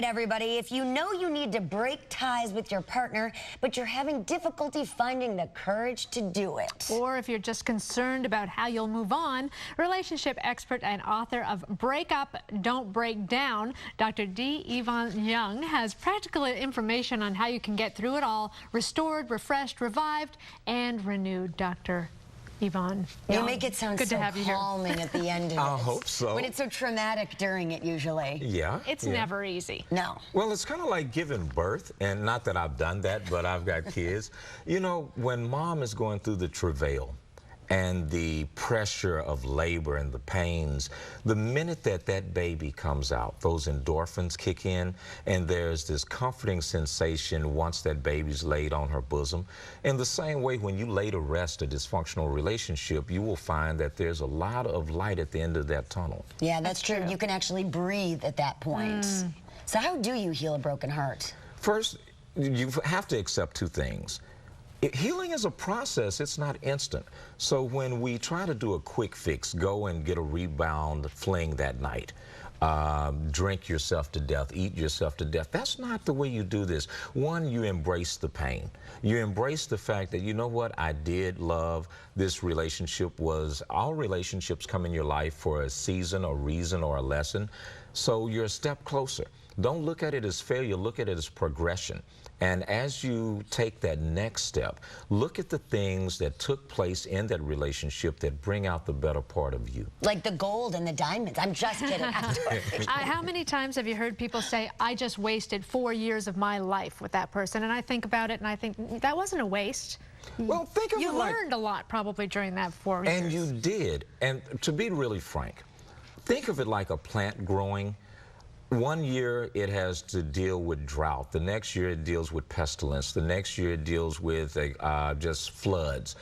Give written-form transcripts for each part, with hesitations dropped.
right, everybody, if you know you need to break ties with your partner, but you're having difficulty finding the courage to do it. Or if you're just concerned about how you'll move on, relationship expert and author of Break Up, Don't Break Down, Dr.D. Yvonne Young has practical information on how you can get through it all, restored, refreshed, revived, and renewed. Dr. Yvonne Young. You make it sound Good so to have you calming here. at the end of it. I hope so. When it's so traumatic during it, usually. Yeah. It's never easy. No. Well, it's kind of like giving birth, and not that I've done that, but I've got kids. You know, when mom is going through the travail and the pressure of labor and the pains, the minute that that baby comes out, those endorphins kick in, and there's this comforting sensation once that baby's laid on her bosom. In the same way, when you lay to rest a dysfunctional relationship, you will find that there's a lot of light at the end of that tunnel. Yeah, that's true. You can actually breathe at that point. So how do you heal a broken heart? First, you have to accept two things. Healing is a process, it's not instant. So when we try to do a quick fix, go and get a rebound fling that night, drink yourself to death, eat yourself to death, that's not the way you do this. One, you embrace the pain. You embrace the fact that, you know what, I did love this relationship. All relationships come in your life for a season, a reason, or a lesson. So you're a step closer. Don't look at it as failure, look at it as progression. And as you take that next step, look at the things that took place in that relationship that bring out the better part of you. Like the gold and the diamonds. I'm just kidding. How many times have you heard people say, I just wasted 4 years of my life with that person? And I think about it and I think, that wasn't a waste. Well, think of it like... You learned a lot probably during that 4 years. And you did. And to be really frank, think of it like a plant growing. One year it has to deal with drought. The next year it deals with pestilence. The next year it deals with just floods.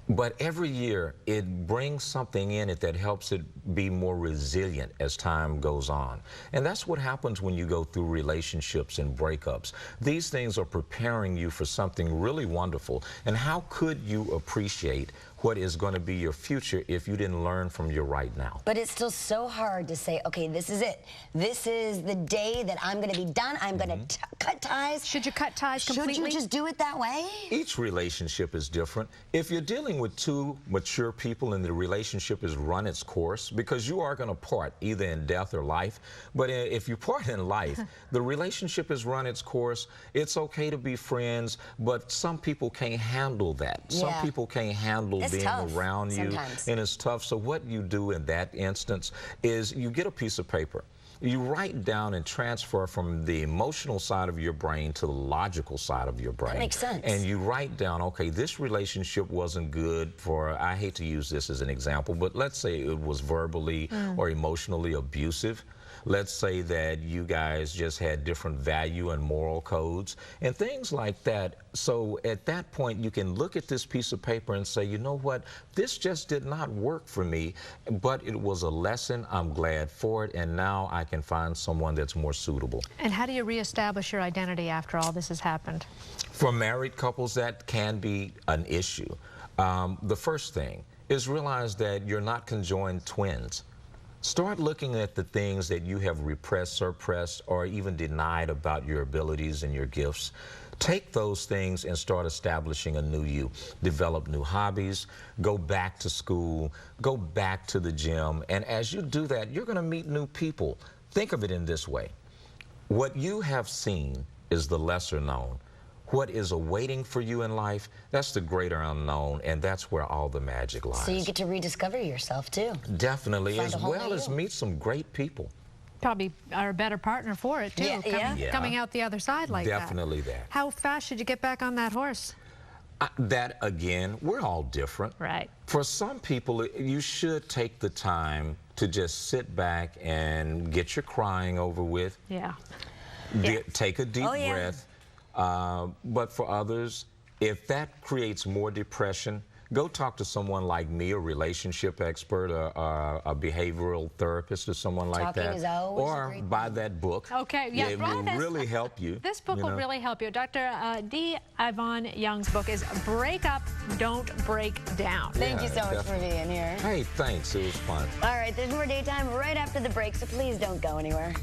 But every year it brings something in it that helps it be more resilient as time goes on. And that's what happens when you go through relationships and breakups. These things are preparing you for something really wonderful. And how could you appreciate what is going to be your future if you didn't learn from your right now? But it's still so hard to say, okay, this is it. This is the day that I'm going to be done. I'm going to cut ties. Should you cut ties completely? Should you just do it that way? Each relationship is different. If you're dealing with two mature people and the relationship has run its course, because you are going to part either in death or life, but if you part in life, the relationship has run its course. It's okay to be friends, but some people can't handle that. Some people can't handle being around you, and it's tough. So what you do in that instance is you get a piece of paper. You write down and transfer from the emotional side of your brain to the logical side of your brain. That makes sense. And you write down, okay, this relationship wasn't good for, I hate to use this as an example, but let's say it was verbally or emotionally abusive. Let's say that you guys just had different value and moral codes and things like that. So at that point, you can look at this piece of paper and say, you know what, this just did not work for me, but it was a lesson. I'm glad for it, and now I can find someone that's more suitable. And how do you reestablish your identity after all this has happened? For married couples, that can be an issue. The first thing is realize that you're not conjoined twins. Start looking at the things that you have repressed, suppressed, or even denied about your abilities and your gifts. Take those things and start establishing a new you. Develop new hobbies, go back to school, go back to the gym, and as you do that, you're going to meet new people. Think of it in this way. What you have seen is the lesser known. What is awaiting for you in life, that's the greater unknown, and that's where all the magic lies. So you get to rediscover yourself, too. Definitely, as well as meet some great people. Probably are a better partner for it, too, coming out the other side like that. Definitely that. How fast should you get back on that horse? That, again, we're all different. Right. For some people, you should take the time to just sit back and get your crying over with. Take a deep breath. But for others, if that creates more depression, go talk to someone like me, a relationship expert, a behavioral therapist, or someone like that. Or buy that book. Okay, yeah, it will really help you. This book will really help you. Dr.D. Yvonne Young's book is Break Up, Don't Break Down. Thank you so much for being here. Hey, thanks. It was fun. All right, there's more Daytime right after the break, so please don't go anywhere.